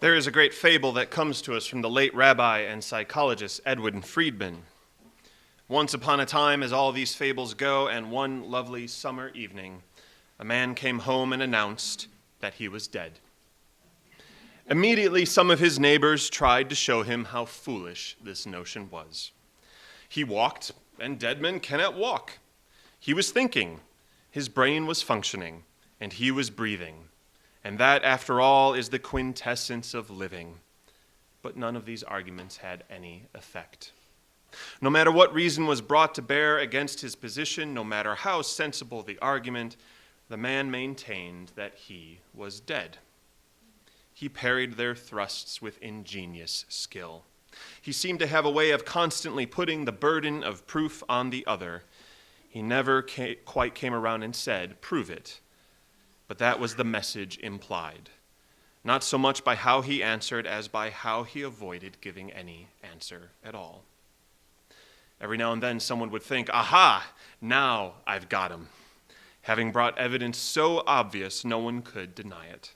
There is a great fable that comes to us from the late rabbi and psychologist Edwin Friedman. Once upon a time, as all these fables go, and one lovely summer evening, a man came home and announced that he was dead. Immediately, some of his neighbors tried to show him how foolish this notion was. He walked, and dead men cannot walk. He was thinking, his brain was functioning, and he was breathing. And that, after all, is the quintessence of living. But none of these arguments had any effect. No matter what reason was brought to bear against his position, no matter how sensible the argument, the man maintained that he was dead. He parried their thrusts with ingenious skill. He seemed to have a way of constantly putting the burden of proof on the other. He never quite came around and said, "Prove it." But that was the message implied, not so much by how he answered as by how he avoided giving any answer at all. Every now and then someone would think, "Aha, now I've got him," having brought evidence so obvious no one could deny it.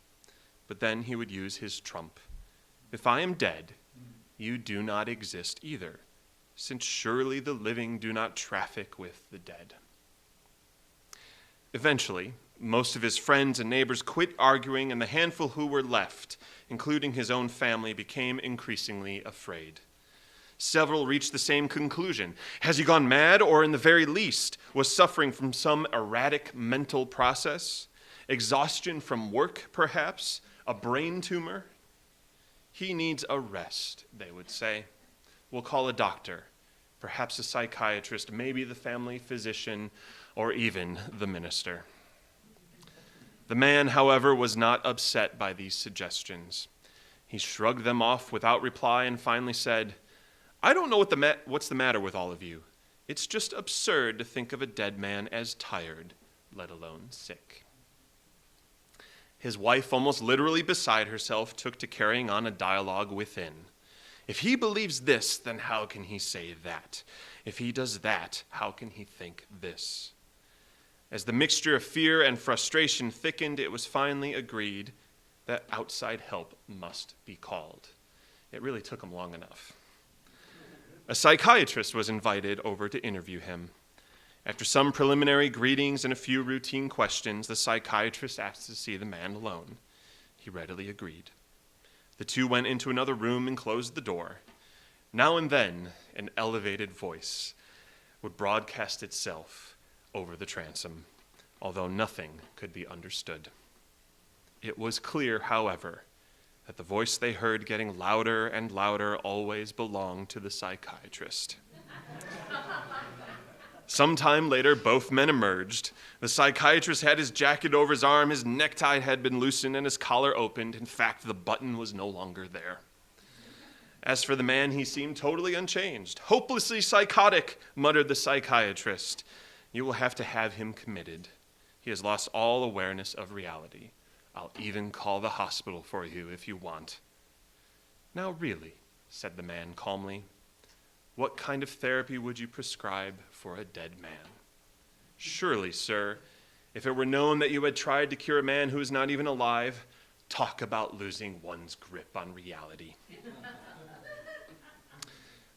But then he would use his trump. "If I am dead, you do not exist either, since surely the living do not traffic with the dead." Eventually, most of his friends and neighbors quit arguing, and the handful who were left, including his own family, became increasingly afraid. Several reached the same conclusion. Has he gone mad, or in the very least, was suffering from some erratic mental process? Exhaustion from work, perhaps? A brain tumor? He needs a rest, they would say. We'll call a doctor, perhaps a psychiatrist, maybe the family physician, or even the minister. The man, however, was not upset by these suggestions. He shrugged them off without reply and finally said, "I don't know what's the matter with all of you. It's just absurd to think of a dead man as tired, let alone sick." His wife, almost literally beside herself, took to carrying on a dialogue within. If he believes this, then how can he say that? If he does that, how can he think this? As the mixture of fear and frustration thickened, it was finally agreed that outside help must be called. It really took him long enough. A psychiatrist was invited over to interview him. After some preliminary greetings and a few routine questions, the psychiatrist asked to see the man alone. He readily agreed. The two went into another room and closed the door. Now and then, an elevated voice would broadcast itself over the transom, although nothing could be understood. It was clear, however, that the voice they heard getting louder and louder always belonged to the psychiatrist. Sometime later, both men emerged. The psychiatrist had his jacket over his arm, his necktie had been loosened, and his collar opened. In fact, the button was no longer there. As for the man, he seemed totally unchanged. "Hopelessly psychotic," muttered the psychiatrist. "You will have to have him committed. He has lost all awareness of reality. I'll even call the hospital for you if you want." "Now really," said the man calmly, "what kind of therapy would you prescribe for a dead man? Surely, sir, if it were known that you had tried to cure a man who is not even alive, talk about losing one's grip on reality."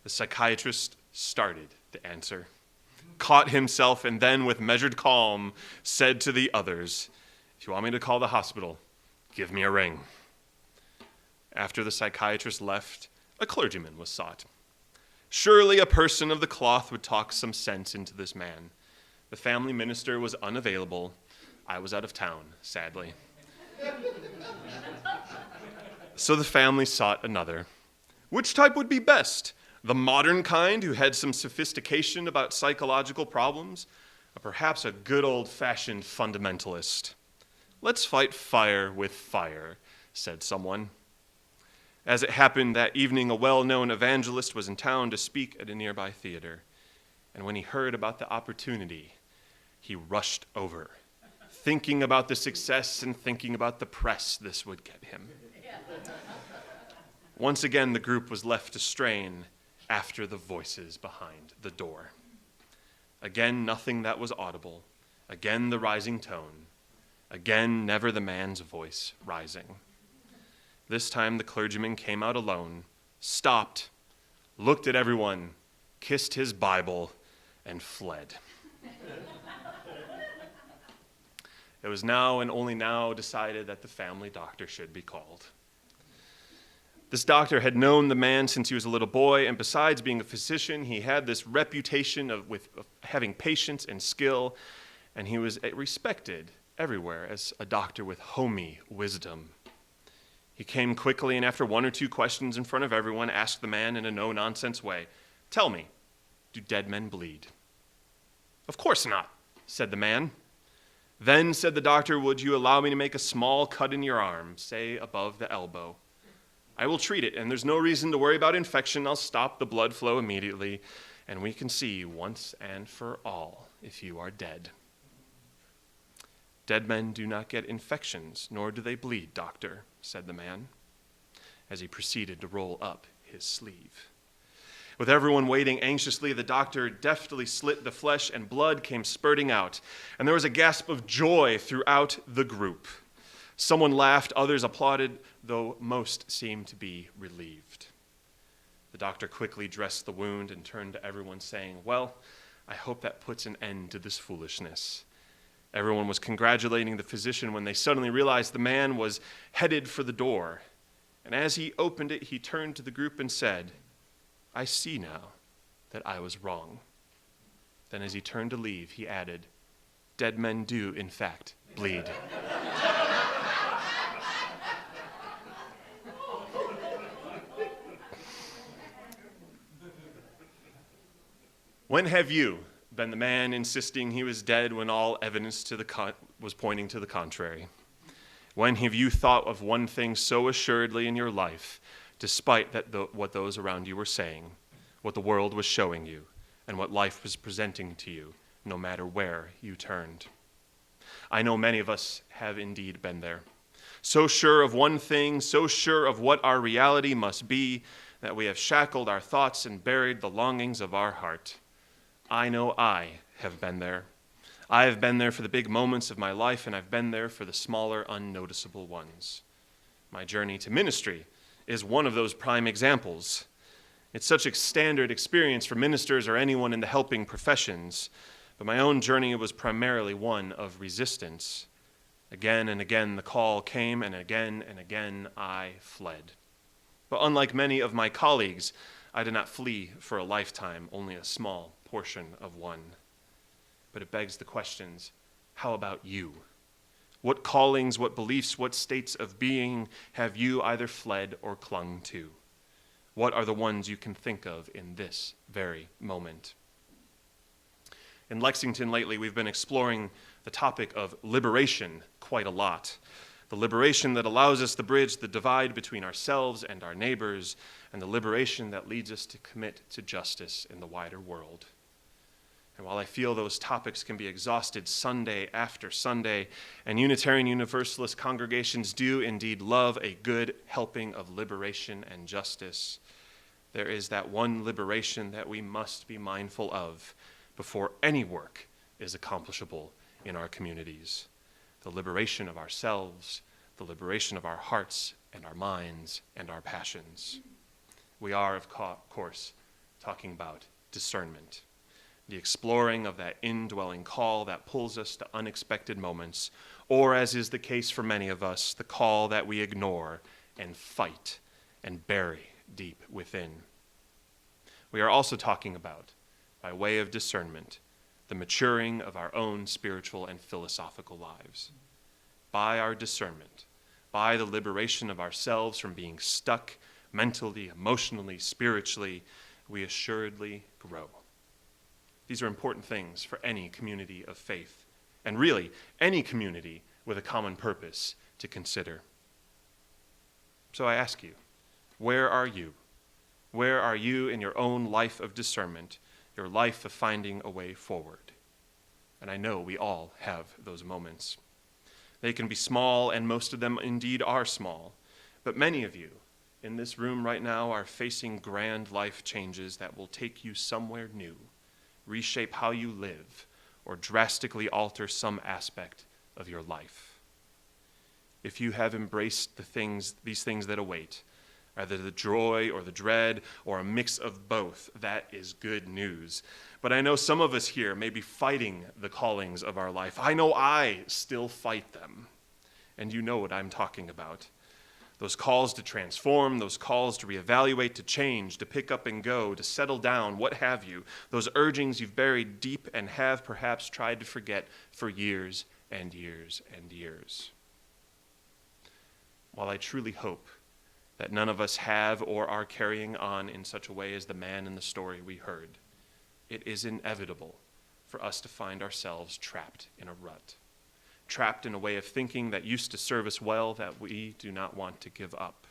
The psychiatrist started to answer, caught himself, and then, with measured calm, said to the others, "If you want me to call the hospital, give me a ring." After the psychiatrist left, a clergyman was sought. Surely a person of the cloth would talk some sense into this man. The family minister was unavailable. I was out of town, sadly. So the family sought another. Which type would be best? The modern kind who had some sophistication about psychological problems, or perhaps a good old-fashioned fundamentalist? "Let's fight fire with fire," said someone. As it happened, that evening a well-known evangelist was in town to speak at a nearby theater, and when he heard about the opportunity, he rushed over, thinking about the success and thinking about the press this would get him. Once again, the group was left to strain after the voices behind the door. Again, nothing that was audible. Again, the rising tone. Again, never the man's voice rising. This time the clergyman came out alone, stopped, looked at everyone, kissed his Bible, and fled. It was now and only now decided that the family doctor should be called. This doctor had known the man since he was a little boy, and besides being a physician, he had this reputation of having patience and skill, and he was respected everywhere as a doctor with homey wisdom. He came quickly, and after one or two questions in front of everyone, asked the man in a no-nonsense way, "Tell me, do dead men bleed?" "Of course not," said the man. "Then," said the doctor, "would you allow me to make a small cut in your arm, say above the elbow? I will treat it, and there's no reason to worry about infection. I'll stop the blood flow immediately, and we can see once and for all if you are dead." "Dead men do not get infections, nor do they bleed, doctor," said the man, as he proceeded to roll up his sleeve. With everyone waiting anxiously, the doctor deftly slit the flesh, and blood came spurting out, and there was a gasp of joy throughout the group. Someone laughed, others applauded, though most seemed to be relieved. The doctor quickly dressed the wound and turned to everyone, saying, "Well, I hope that puts an end to this foolishness." Everyone was congratulating the physician when they suddenly realized the man was headed for the door. And as he opened it, he turned to the group and said, "I see now that I was wrong." Then as he turned to leave, he added, "Dead men do, in fact, bleed." When have you been the man insisting he was dead when all evidence was pointing to the contrary? When have you thought of one thing so assuredly in your life, despite what those around you were saying, what the world was showing you, and what life was presenting to you, no matter where you turned? I know many of us have indeed been there. So sure of one thing, so sure of what our reality must be, that we have shackled our thoughts and buried the longings of our heart. I know I have been there. I have been there for the big moments of my life, and I've been there for the smaller, unnoticeable ones. My journey to ministry is one of those prime examples. It's such a standard experience for ministers or anyone in the helping professions, but my own journey was primarily one of resistance. Again and again the call came, and again I fled. But unlike many of my colleagues, I did not flee for a lifetime, only a small portion of one. But it begs the questions, how about you? What callings, what beliefs, what states of being have you either fled or clung to? What are the ones you can think of in this very moment? In Lexington lately, we've been exploring the topic of liberation quite a lot. The liberation that allows us to bridge the divide between ourselves and our neighbors, and the liberation that leads us to commit to justice in the wider world. And while I feel those topics can be exhausted Sunday after Sunday, and Unitarian Universalist congregations do indeed love a good helping of liberation and justice, there is that one liberation that we must be mindful of before any work is accomplishable in our communities. The liberation of ourselves, the liberation of our hearts and our minds and our passions. We are, of course, talking about discernment, the exploring of that indwelling call that pulls us to unexpected moments, or, as is the case for many of us, the call that we ignore and fight and bury deep within. We are also talking about, by way of discernment, the maturing of our own spiritual and philosophical lives. By our discernment, by the liberation of ourselves from being stuck mentally, emotionally, spiritually, we assuredly grow. These are important things for any community of faith, and really any community with a common purpose to consider. So I ask you, where are you? Where are you in your own life of discernment, your life of finding a way forward? And I know we all have those moments. They can be small, and most of them indeed are small, but many of you in this room right now are facing grand life changes that will take you somewhere new, reshape how you live, or drastically alter some aspect of your life. if you have embraced these things that await, either the joy or the dread or a mix of both, that is good news. But I know some of us here may be fighting the callings of our life. I know I still fight them. And you know what I'm talking about. Those calls to transform, those calls to reevaluate, to change, to pick up and go, to settle down, what have you. Those urgings you've buried deep and have perhaps tried to forget for years and years and years. While I truly hope that none of us have or are carrying on in such a way as the man in the story we heard, it is inevitable for us to find ourselves trapped in a rut, trapped in a way of thinking that used to serve us well that we do not want to give up.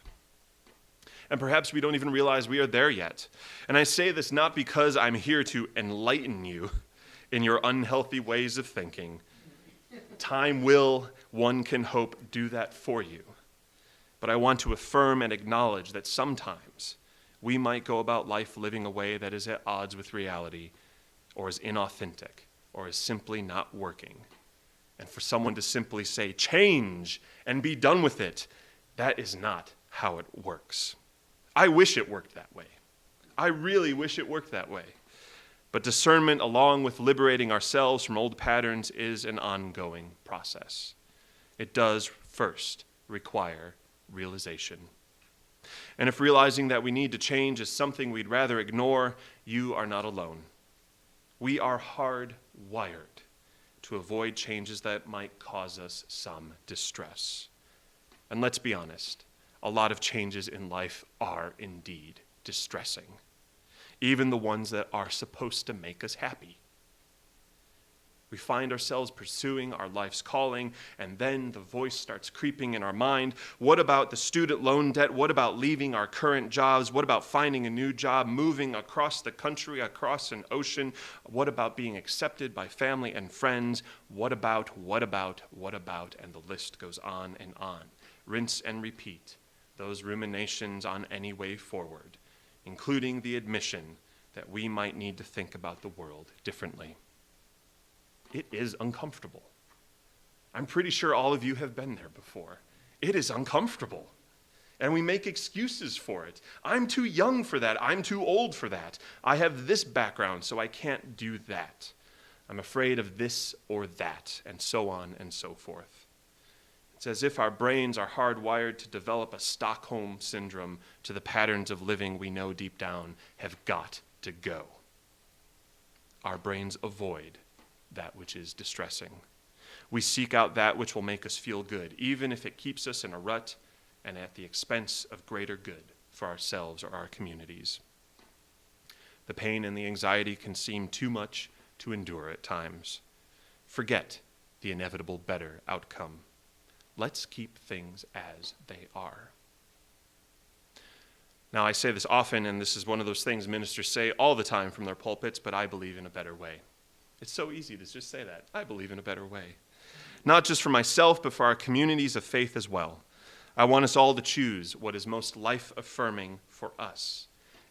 And perhaps we don't even realize we are there yet. And I say this not because I'm here to enlighten you in your unhealthy ways of thinking. Time will, one can hope, do that for you. But I want to affirm and acknowledge that sometimes we might go about life living a way that is at odds with reality, or is inauthentic, or is simply not working. And for someone to simply say, change, and be done with it, that is not how it works. I wish it worked that way. I really wish it worked that way. But discernment, along with liberating ourselves from old patterns, is an ongoing process. It does first require realization. And if realizing that we need to change is something we'd rather ignore, you are not alone. We are hardwired to avoid changes that might cause us some distress. And let's be honest, a lot of changes in life are indeed distressing, even the ones that are supposed to make us happy. We find ourselves pursuing our life's calling, and then the voice starts creeping in our mind. What about the student loan debt? What about leaving our current jobs? What about finding a new job, moving across the country, across an ocean? What about being accepted by family and friends? What about, and the list goes on and on. Rinse and repeat those ruminations on any way forward, including the admission that we might need to think about the world differently. It is uncomfortable. I'm pretty sure all of you have been there before. It is uncomfortable. And we make excuses for it. I'm too young for that. I'm too old for that. I have this background, so I can't do that. I'm afraid of this or that, and so on and so forth. It's as if our brains are hardwired to develop a Stockholm syndrome to the patterns of living we know deep down have got to go. Our brains avoid that which is distressing. We seek out that which will make us feel good, even if it keeps us in a rut and at the expense of greater good for ourselves or our communities. The pain and the anxiety can seem too much to endure at times. Forget the inevitable better outcome. Let's keep things as they are. Now, I say this often, and this is one of those things ministers say all the time from their pulpits, but I believe in a better way. It's so easy to just say that. I believe in a better way. Not just for myself, but for our communities of faith as well. I want us all to choose what is most life-affirming for us,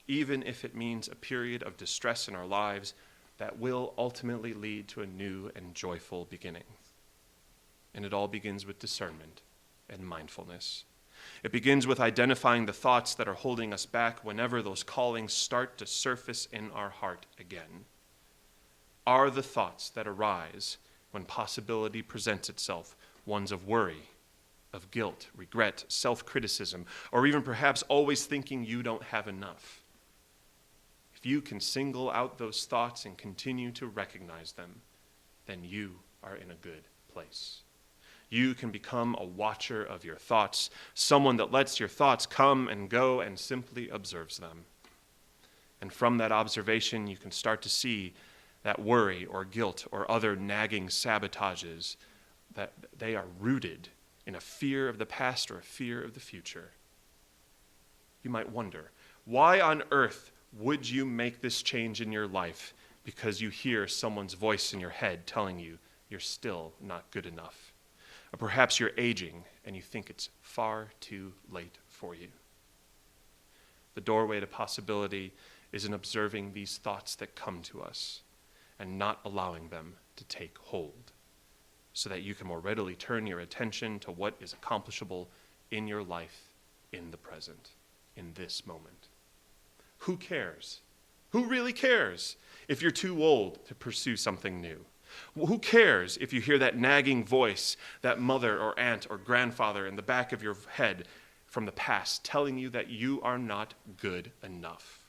even if it means a period of distress in our lives that will ultimately lead to a new and joyful beginning. And it all begins with discernment and mindfulness. It begins with identifying the thoughts that are holding us back whenever those callings start to surface in our heart again. Are the thoughts that arise when possibility presents itself ones of worry, of guilt, regret, self-criticism, or even perhaps always thinking you don't have enough? If you can single out those thoughts and continue to recognize them, then you are in a good place. You can become a watcher of your thoughts, someone that lets your thoughts come and go and simply observes them. And from that observation, you can start to see that worry or guilt or other nagging sabotages, that they are rooted in a fear of the past or a fear of the future. You might wonder, why on earth would you make this change in your life because you hear someone's voice in your head telling you you're still not good enough? Or perhaps you're aging and you think it's far too late for you. The doorway to possibility is in observing these thoughts that come to us and not allowing them to take hold. so that you can more readily turn your attention to what is accomplishable in your life in the present, in this moment. Who cares? Who really cares if you're too old to pursue something new? Who cares if you hear that nagging voice, that mother or aunt or grandfather in the back of your head from the past telling you that you are not good enough?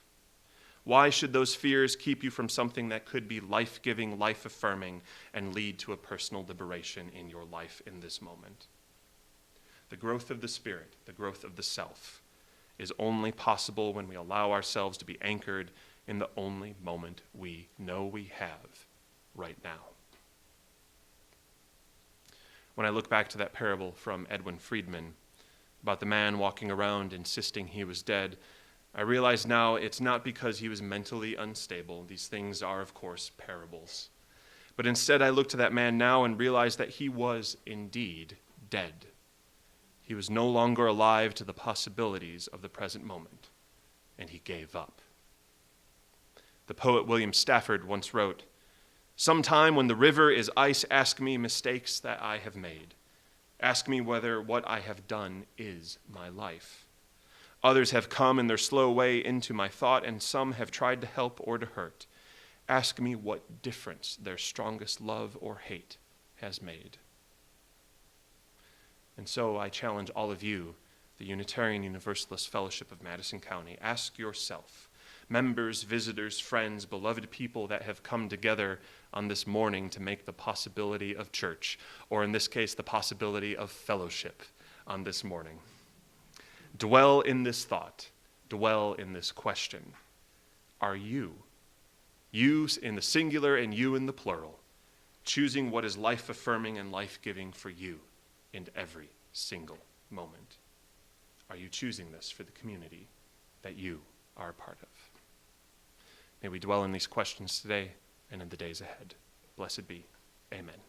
Why should those fears keep you from something that could be life-giving, life-affirming, and lead to a personal liberation in your life in this moment? The growth of the spirit, the growth of the self, is only possible when we allow ourselves to be anchored in the only moment we know we have right now. When I look back to that parable from Edwin Friedman about the man walking around insisting he was dead, I realize now it's not because he was mentally unstable. These things are, of course, parables. But instead, I look to that man now and realize that he was indeed dead. He was no longer alive to the possibilities of the present moment, and he gave up. The poet William Stafford once wrote, "Sometime when the river is ice, ask me mistakes that I have made. Ask me whether what I have done is my life. Others have come in their slow way into my thought, and some have tried to help or to hurt. Ask me what difference their strongest love or hate has made." And so I challenge all of you, the Unitarian Universalist Fellowship of Madison County, ask yourself, members, visitors, friends, beloved people that have come together on this morning to make the possibility of church, or in this case, the possibility of fellowship on this morning. Dwell in this thought, dwell in this question. Are you in the singular and you in the plural, choosing what is life-affirming and life-giving for you in every single moment? Are you choosing this for the community that you are a part of? May we dwell in these questions today and in the days ahead. Blessed be. Amen.